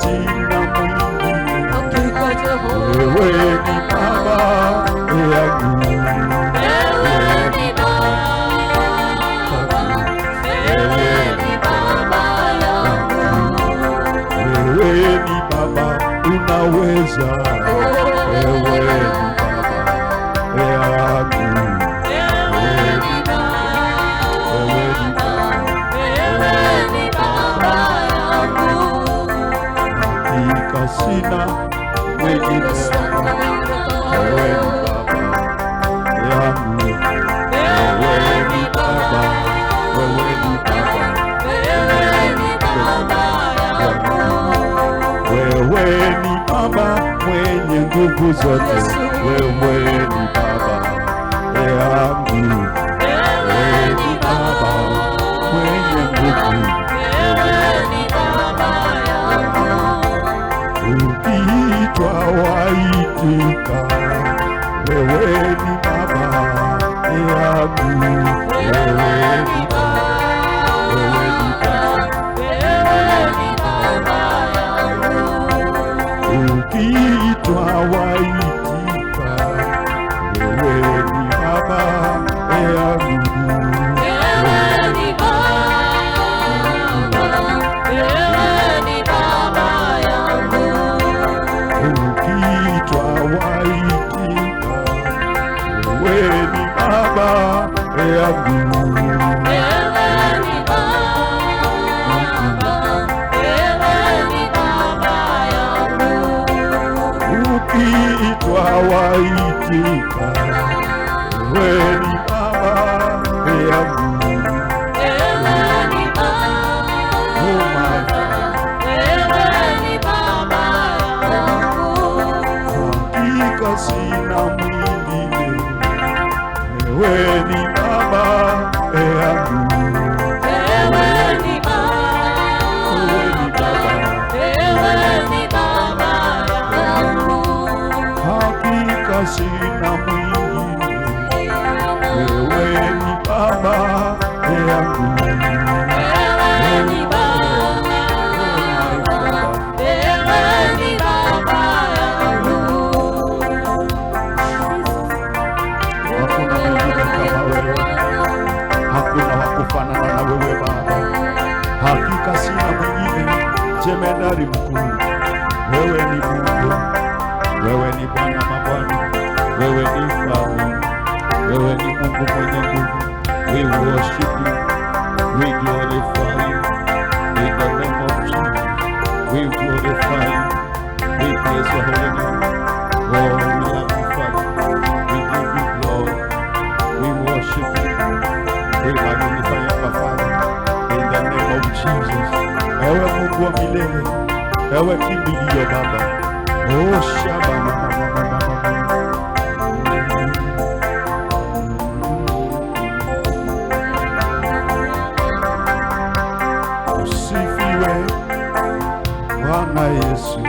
sina mwingine, wewe ni baba yangu, wewe ni baba, unaweza, wewe ni baba yangu. Sina mwingine, wewe ni baba yangu, wewe ni baba, wewe ni baba, wewe ni baba mwenye nguvu zote, wewe ni baba yangu, wewe ni baba mwenye nguvu. Ukiitwa waitika, wewe ni baba yangu, wewe ni baba, wewe ni baba yangu. Ukiitwa waitika, wewe ni baba yangu. Ukiitwa waitika, wewe ni baba yangu. Hakika sina mwingine, wewe ni baba yangu. Sina mwingine, wewe ni baba yangu, wewe ni baba, wewe ni baba yangu. Hakuna mwingine kama wewe, hakuna wakufanana na wewe Baba. Hakika sina mwingine, jemedari mkuu, wewe ni Mungu, wewe ni Bwana mabwana, wewe ni mfalme, wewe ni Mungu mwenye nguvu. We worship you, we glorify you, in the name of Jesus. We glorify you, we praise your holy name. Oh, we love you, Father, we give you glory, we worship you, we magnify you, Father, in the name of Jesus. Ewe Mungu wa milele, ewe kimbilio Baba. Oh, Shabana Bwana Yesu.